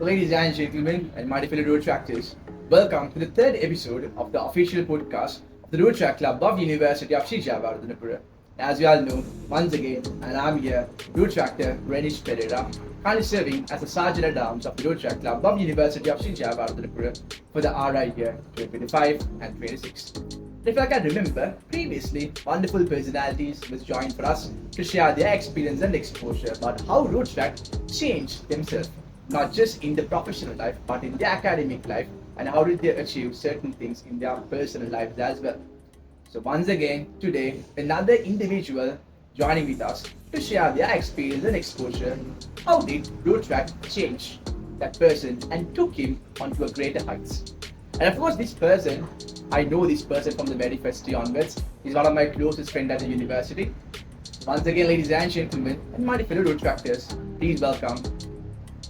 Ladies and gentlemen, and my fellow road tractors, welcome to the third episode of the official podcast of the Road Track Club of University of Shijavaradhanapura. As you all know, once again, and I'm here, road tractor Renish Perera, currently serving as the Sergeant at Arms of the Road Track Club of University of Shijavaradhanapura for the RI year 2025 and 26. If I can remember, previously, wonderful personalities was joined for us to share their experience and exposure about how road track changed themselves, not just in the professional life, but in the academic life, and how did they achieve certain things in their personal lives as well. So once again, today, another individual joining with us to share their experience and exposure. How did road track change that person and took him onto a greater heights? And of course, this person, I know this person from the very first day onwards. He's one of my closest friends at the university. Once again, ladies and gentlemen, and my fellow road tractors, please welcome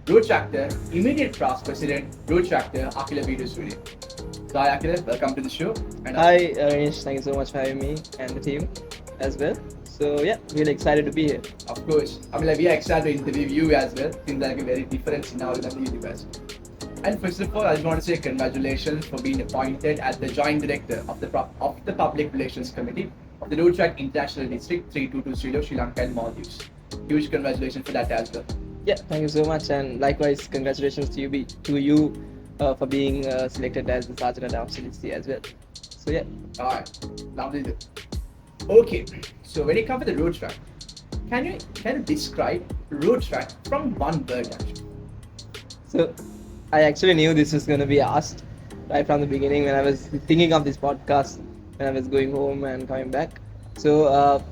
Road Tractor, immediate past president, Road Tractor Akila Weerasuriya. So hi Akila, welcome to the show. And hi Renish, thank you so much for having me and the team as well. So yeah, really excited to be here. Of course, we are excited to interview you as well. Seems like a very different scenario than the university. And first of all, I just want to say congratulations for being appointed as the Joint Director of the Public Relations Committee of the Road Track International District 3220 Sri Lanka and Maldives. Huge congratulations for that as well. Yeah, thank you so much, and likewise congratulations to you for being selected as the Sergeant at Arms as well. So yeah. Alright, lovely. Okay, so when it comes to the road track, can you describe road track from one word actually? So I actually knew this was going to be asked right from the beginning when I was thinking of this podcast, when I was going home and coming back. So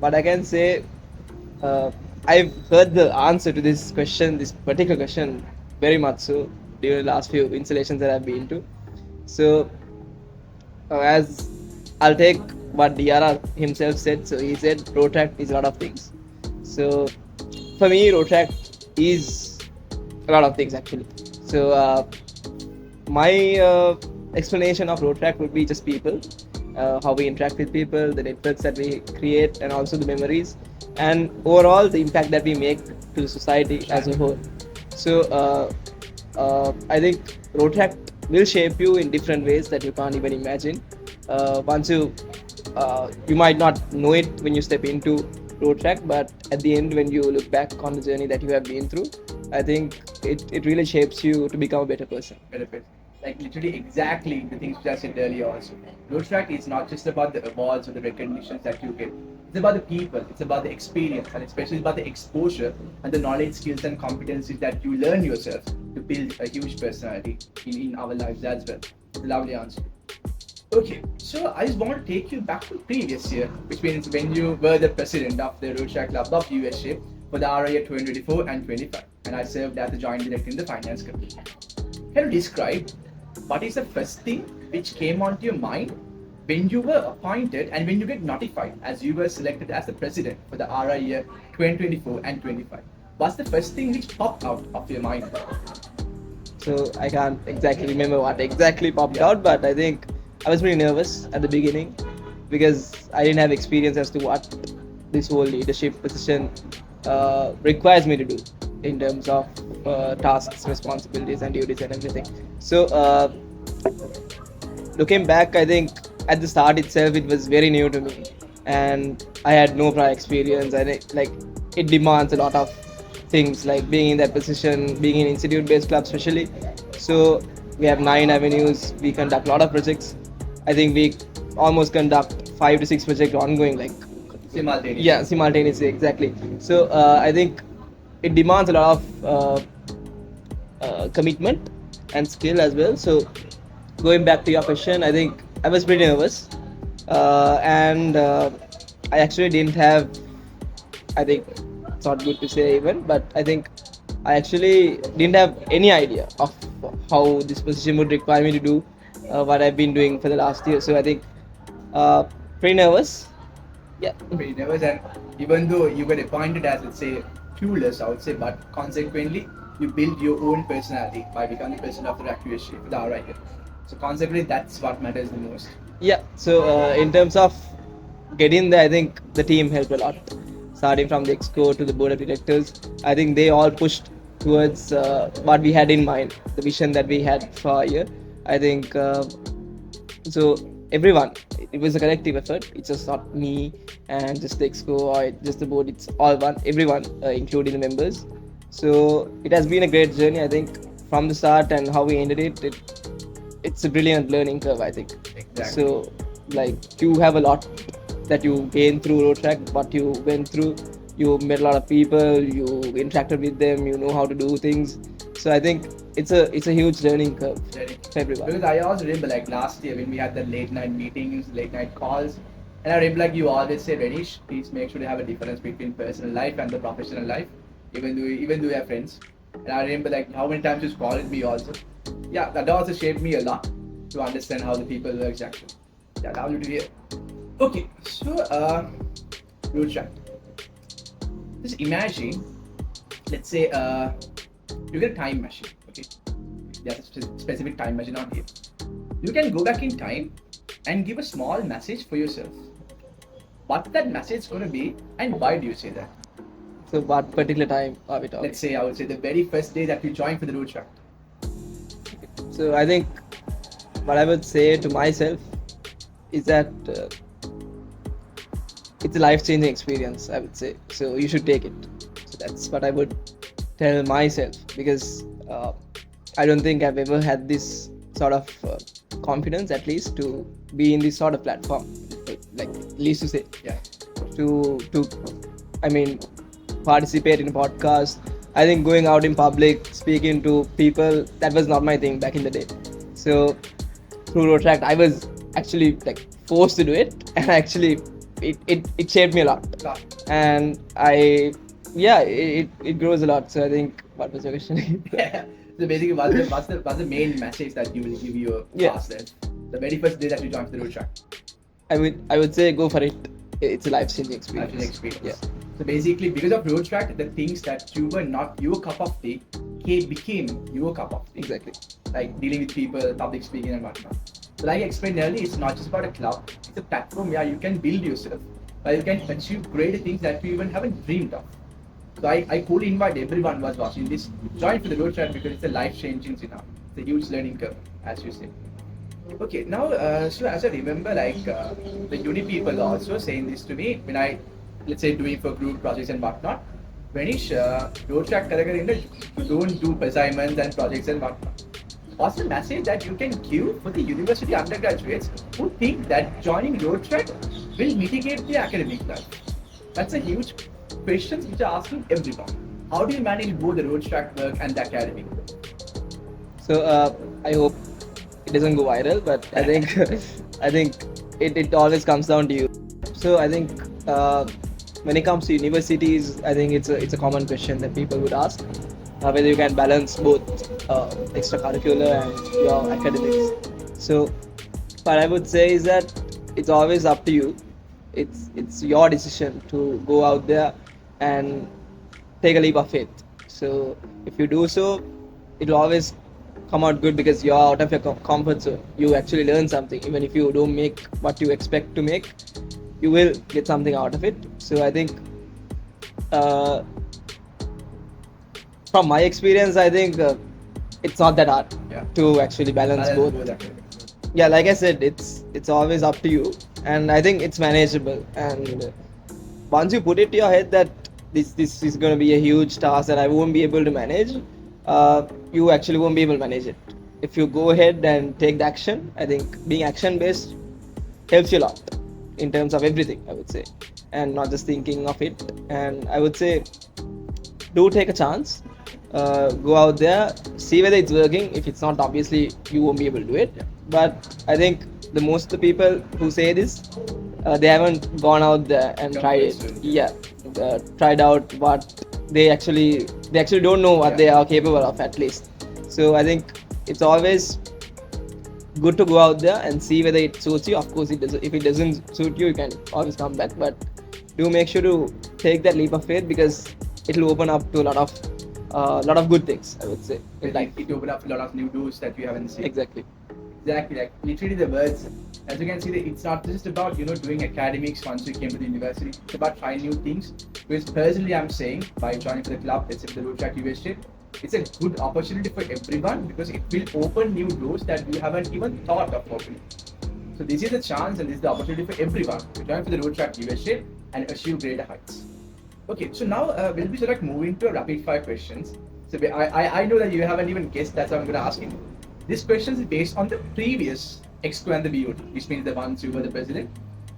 what I can say, I've heard the answer to this particular question, very much so during the last few installations that I've been to. So as I'll take what DRR himself said, so he said road track is a lot of things. So for me, road track is a lot of things actually. So my explanation of road track would be just people, how we interact with people, the networks that we create, and also the memories, and overall the impact that we make to the society as a whole. So I think road track will shape you in different ways that you can't even imagine. Once you might not know it when you step into road track, but at the end when you look back on the journey that you have been through, I think it really shapes you to become a better person. Like literally exactly the things which I said earlier also. Road track is not just about the awards or the recognitions that you get. It's about the people, it's about the experience, and especially about the exposure and the knowledge, skills and competencies that you learn yourself to build a huge personality in our lives as well. Lovely answer. Okay, so I just want to take you back to previous year, which means when you were the president of the Road Track Club of USA for the RIA 2024 and 25, and I served as the joint director in the finance committee. Can you describe what is the first thing which came onto your mind when you were appointed and when you get notified as you were selected as the president for the RI year 2024 and 25? What's the first thing which popped out of your mind? So I can't exactly remember what exactly popped out, but I think I was pretty nervous at the beginning because I didn't have experience as to what this whole leadership position requires me to do in terms of tasks, responsibilities and duties and everything. So looking back, I think at the start itself it was very new to me and I had no prior experience, and it demands a lot of things, like being in that position, being in institute-based club especially. So we have 9 avenues, we conduct a lot of projects. I think we almost conduct 5 to 6 projects ongoing, like simultaneously. Yeah, simultaneously, exactly. So I think it demands a lot of commitment and skill as well. So going back to your question, I think I was pretty nervous and I actually didn't have, I think it's not good to say even, but I think I actually didn't have any idea of how this position would require me to do what I've been doing for the last year. So I think pretty nervous. Yeah. Pretty nervous, and even though you were appointed as, let's say, clueless, I would say, but consequently you build your own personality by becoming president of the RACUSJ for the RI. So consequently, that's what matters the most. Yeah. So in terms of getting there, I think the team helped a lot. Starting from the exco to the board of directors, I think they all pushed towards what we had in mind, the vision that we had for our year. I think so. Everyone, it was a collective effort. It's just not me and just the exco or just the board. It's all one. Everyone, including the members. So it has been a great journey. I think from the start and how we ended it's a brilliant learning curve. I think. Exactly. So like you have a lot that you gained through road track, what you went through. You met a lot of people, you interacted with them, you know how to do things. So I think it's a huge learning curve for everyone. Because I also remember like last year when we had the late night meetings, late night calls, and I remember like you always say, Renish, please make sure to have a difference between personal life and the professional life, even though we are friends. And I remember like how many times you called me also. Yeah, that also shaped me a lot to understand how the people work actually. Yeah, that would be it. Okay, so road track. Just imagine, let's say you get a time machine, okay? There's a specific time machine out here. You can go back in time and give a small message for yourself. What that message going to be and why do you say that? So what particular time are we talking? Let's say I would say the very first day that you joined for the road track. So I think what I would say to myself is that it's a life-changing experience, I would say. So you should take it. So that's what I would tell myself, because I don't think I've ever had this sort of confidence, at least, to be in this sort of platform. Like at least to say, Yeah. to I mean, participate in a podcast. I think going out in public, speaking to people, that was not my thing back in the day. So through road track, I was actually like forced to do it, and actually it shaped me a lot. And it grows a lot. So I think, what was your question? Yeah. So basically, what's the main message that you will give your class then? The very first day that you joined the road track. I would say go for it. It's a life-changing experience. Life-changing experience. Yeah. So basically, because of road track, the things that you were not your cup of tea became your cup of tea. Exactly. Like dealing with people, public speaking, and whatnot. So like I explained earlier, it's not just about a club. It's a platform where you can build yourself, where you can achieve great things that you even haven't dreamed of. So I fully invite everyone who was watching this, join for the road track because it's a life-changing thing. It's a huge learning curve, as you say. Okay, now, so as I remember, like the uni people also saying this to me when I, let's say, doing for group projects and whatnot. Renish, road track you don't do assignments and projects and whatnot. What's the message that you can give for the university undergraduates who think that joining road track will mitigate the academic life? That's a huge question which I'm asking everyone. How do you manage both the road track work and the academic work? So I hope it doesn't go viral, but I think I think it always comes down to you. So I think when it comes to universities, I think it's a common question that people would ask, whether you can balance both extracurricular and your academics. So what I would say is that it's always up to you. It's your decision to go out there and take a leap of faith. So if you do so, it will always come out good because you're out of your comfort zone. You actually learn something. Even if you don't make what you expect to make, you will get something out of it. So I think from my experience, I think it's not that hard to actually balance both. Yeah, like I said, it's always up to you, and I think it's manageable. And once you put it to your head that this is going to be a huge task that I won't be able to manage, you actually won't be able to manage it. If you go ahead and take the action, I think being action based helps you a lot in terms of everything, I would say, and not just thinking of it. And I would say, do take a chance. Go out there, see whether it's working. If it's not, obviously you won't be able to do it. But I think the most of the people who say this, they haven't gone out there and tried it. Yeah, tried out what they actually don't know what they are capable of, at least. So I think it's always good to go out there and see whether it suits you. Of course, it does. If it doesn't suit you, you can always come back. But do make sure to take that leap of faith, because it will open up to a lot of good things, I would say. It opened up a lot of new doors that you haven't seen. Exactly. Like literally the words. As you can see, it's not just about doing academics once you came to the university. It's about trying new things. Because personally, I'm saying by joining for the club, let's say the road track USJ, it's a good opportunity for everyone because it will open new doors that you haven't even thought of opening. So this is the chance and this is the opportunity for everyone to join for the road track USA and achieve greater heights. Okay, so now we'll be sort of moving to rapid fire questions. So I know that you haven't even guessed that's what I'm going to ask you. This question is based on the previous EXCO and the BOD, which means the ones who were the president.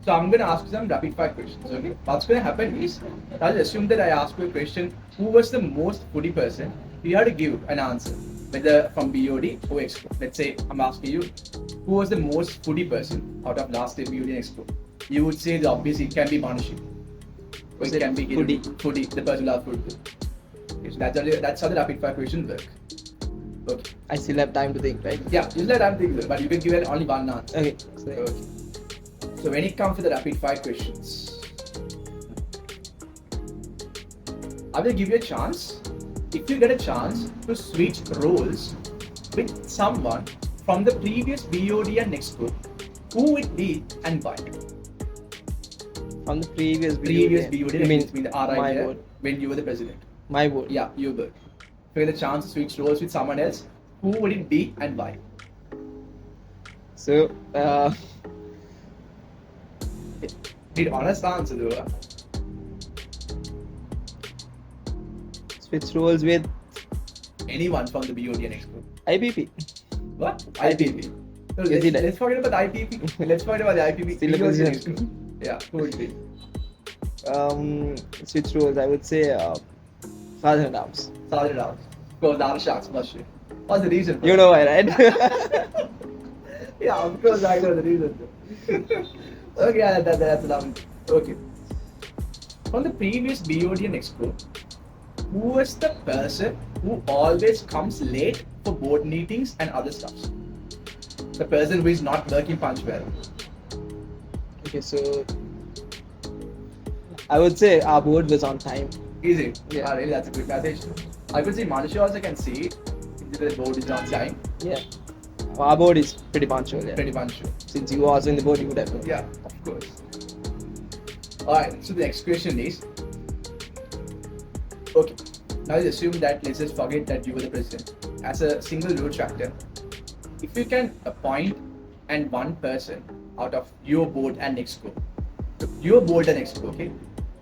So I'm going to ask you some rapid fire questions. Okay, what's going to happen is I'll assume that I ask you a question: who was the most foodie person? You have to give an answer, whether from BOD or EXCO. Let's say I'm asking you, who was the most foodie person out of last year BOD and EXCO? You would say the obvious it can be Manushi. Or it can be foodie, the person who loves food. Okay, so that's how the rapid fire questions work. Okay. I still have time to think, right? Yeah, you still have time to think, but you can give only one answer. Okay. So when it comes to the rapid fire questions, I will give you a chance. If you get a chance to switch roles with someone from the previous BOD and EXCO, who would it be and why? From the previous BOD. You mean the my RI board. when you were the president? My board. Yeah, you were. If you get a chance to switch roles with someone else, who would it be and why? So, Need honest answer though. switch roles with Anyone from the BOD and EXCO. IPP. What? IPP. So let's forget about IPP. Let's forget about the IPP. Still a BOD and president. EXCO. Yeah, who would it be? Switch roles, I would say Sergeant Arms. Sergeant Arms. Because the other sharks must be. What's the reason? You know why, right? Yeah, of course I know the reason. Okay, yeah, that's enough. Okay. From the previous BOD and EXCO, who was the person who always comes late for board meetings and other stuff? The person who is not working punctual. Okay, so I would say our board was on time. Is it? Yeah. Really, that's a good message. I could say Manushi also can see the board is on time. Yeah. Our board is pretty punctual, yeah. Pretty punctual. Since you was in the board, you would have known. Yeah, of course. Alright, so the next question is, okay, now let's assume that, let's just forget that you were the president. As a single road tractor, if you can appoint and one person out of your board and EXCO, okay,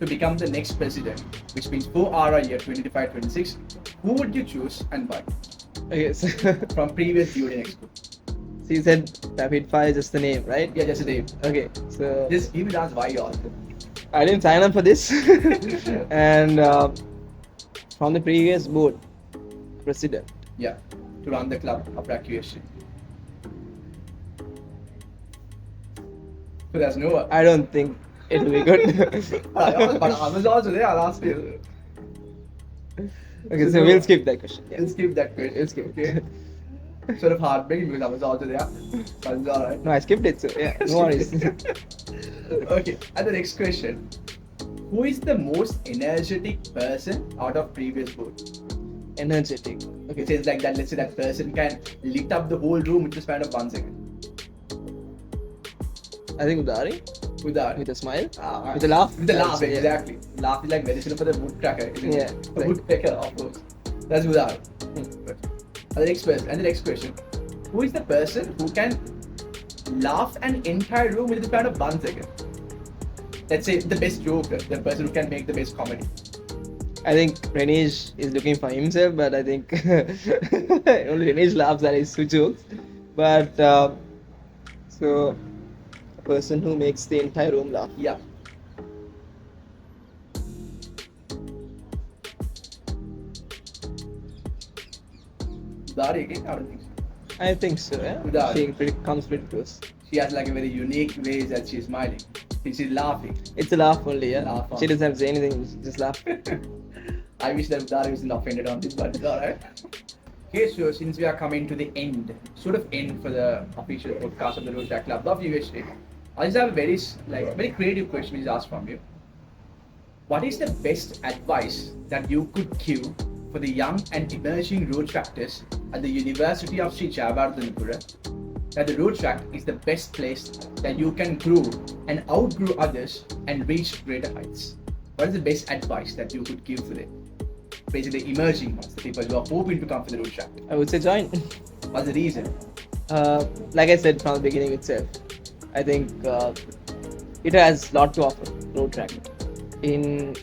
to become the next president, which means for RI year 2025-26, who would you choose and why? Okay, so From previous BOD and EXCO. so you said rapid fire is just the name, right? Yeah, just a name. Okay, so Just give me the answer why you asked it. I didn't sign up for this. And from the previous board, president. Yeah, to run the club of RACUSJ. So there's no one. I don't think it will be good. But I was also there, I'll ask you. Okay, so we'll skip that question. Yeah. We'll skip that question. We'll skip. Okay. Sort of heartbreaking because I was also there. But it's alright. No, I skipped it, so yeah, no worries. Okay, and the next question. Who is the most energetic person out of previous board? Energetic. Okay, says like that, let's say that person can lit up the whole room with the span of 1 second. I think Udari, With that. with a smile, Ah, with a laugh. With the laugh, Yeah. exactly. Laugh is like medicine for the woodpecker. Isn't Yeah, it? The right. woodpecker, of course. That's Udar. And the next question. Who is the person who can laugh an entire room with the span of 1 second? Let's say the best joker, the person who can make the best comedy. I think Renish is looking for himself, but I think only Renish laughs at his jokes. But so a person who makes the entire room laugh. Yeah. Udar again? I don't think so. I think so. Yeah, Udari. she comes pretty close. She has like a very unique way that she's smiling. She's laughing. It's a laugh only. Yeah, Laugh she only. doesn't have to say anything. Just laugh. I wish that Udar wasn't offended on this, but it's alright. Okay, so since we are coming to the end, sort of end for the official podcast of the Road Track Club of USA, I just have a very creative question which is asked from you. What is the best advice that you could give for the young and emerging road tractors at the University of Sri Jayawardhanapura that the road track is the best place that you can grow and outgrow others and reach greater heights? What is the best advice that you could give for them? basically emerging ones, the people who are hoping to come for the road track? I would say join. What's the reason? Like I said from the beginning itself, I think it has a lot to offer, road track. In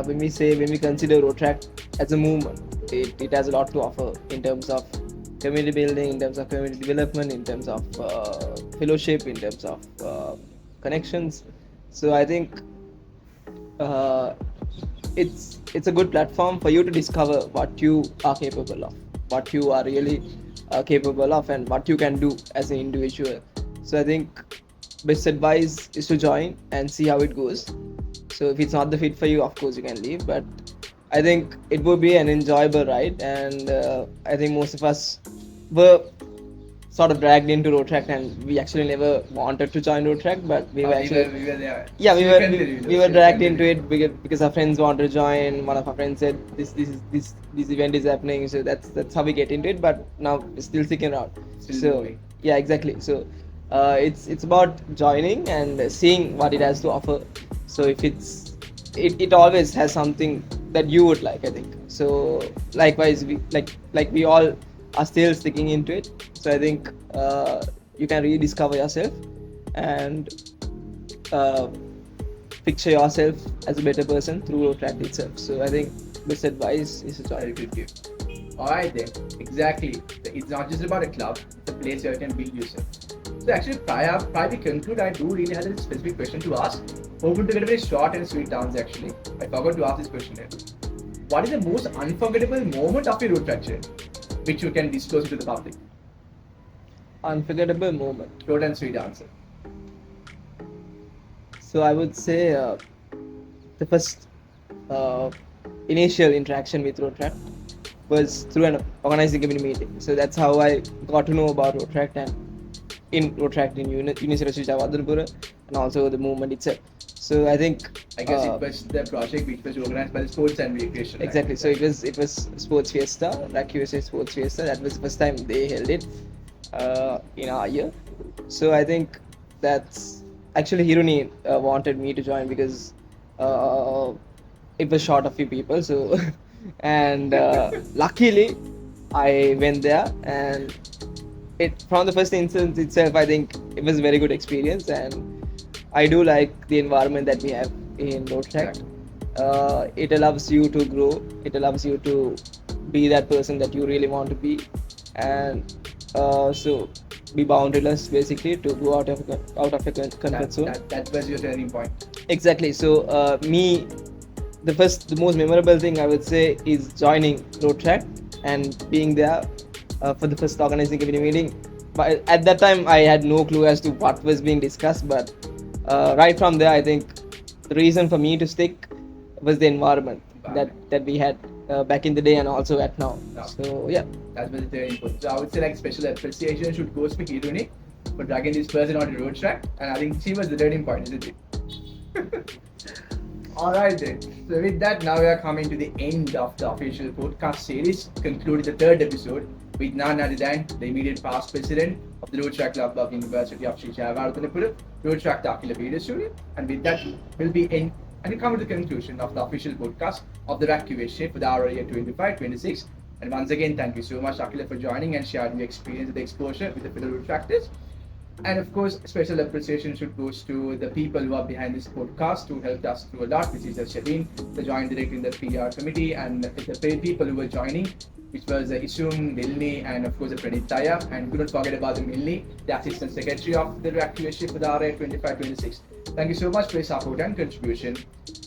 when we consider road track as a movement, it has a lot to offer in terms of community building, in terms of community development, in terms of fellowship, in terms of connections. So I think uh, it's a good platform for you to discover what you are capable of, what you are really capable of, and what you can do as an individual. So I think best advice is to join and see how it goes. So if it's not the fit for you, of course you can leave. But I think it would be an enjoyable ride, and I think most of us were sort of dragged into road track, and we actually never wanted to join road track, but we were actually we were there. yeah Still continue, we were still dragged continue. into it because our friends wanted to join. One of our friends said this event is happening, so that's how we get into it. But now we're still sticking around. Still So moving. yeah, exactly. So it's about joining and seeing what it has to offer. So if it always has something that you would like, I think. So likewise, we all are still sticking into it. So I think you can really discover yourself and uh, picture yourself as a better person through road track itself. So I think best advice is to Very join. good gift. Alright then, exactly. It's not just about a club, it's a place where you can build yourself. So actually, prior we conclude, I do really have a specific question to ask. Hoping to get a very short and sweet answer actually. I forgot to ask this question here. What is the most unforgettable moment of your road track journey, which you can disclose to the public? Unforgettable moment. Short and sweet answer. So I would say the first uh, initial interaction with road track was through an organizing committee meeting. So that's how I got to know about road track and in road track in University of Adalpura, and also the movement itself. So I think I guess it was the project which was organized by the Sports and Recreation. right? exactly. So it was Sports Fiesta, RACUSJ Sports Fiesta. That was the first time they held it in our year. So I think that's actually Hiruni wanted me to join because it was short of few people. So and luckily I went there, and it from the first instance itself, I think it was a very good experience, and I do like the environment that we have in road track. It allows you to grow. It allows you to be that person that you really want to be, and so be boundaryless basically to go out of your comfort zone. That was your turning point. Exactly. So the most memorable thing I would say is joining road track and being there for the first organizing committee meeting. But at that time, I had no clue as to what was being discussed. But right from there, I think the reason for me to stick was the environment that we had back in the day and also at now. Yeah. So yeah, That was the turning point. So I would say like special appreciation should go to Hiruni for dragging this person on the road track, and I think she was the turning point, isn't it? Alright then. So with that, now we are coming to the end of the official podcast series, concluding the third episode with none other than the immediate past president of the Road Track Club of University of Weerasuriya, Road Track Akila Weerasuriya. And with that, we'll be in and we come to the conclusion of the official podcast of the RACUSJ for the hour year 25-26. And once again, thank you so much, Akila, for joining and sharing your experience and the exposure with the fellow road tractors. And of course, special appreciation should go to the people who are behind this podcast who helped us through a lot, which is Shadeen, the joint director in the PR committee, and the people who were joining, which was Isum, Milni, and of course Pranitaya. And couldn't forget about the Milni, the assistant secretary of the RACUSJ for the RA 25-26. Thank you so much for your support and contribution.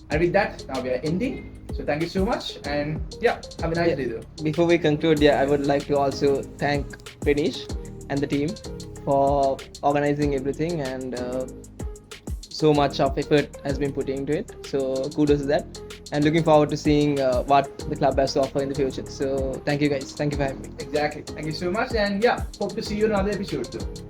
And with that, now we are ending. So thank you so much, and yeah, have a nice day though. before we conclude, yeah, I would like to also thank Renish and the team for organizing everything, and so much of effort has been put into it. So kudos to that, and looking forward to seeing what the club has to offer in the future. So thank you guys. Thank you for having me. Exactly. Thank you so much, and yeah, hope to see you in another episode too.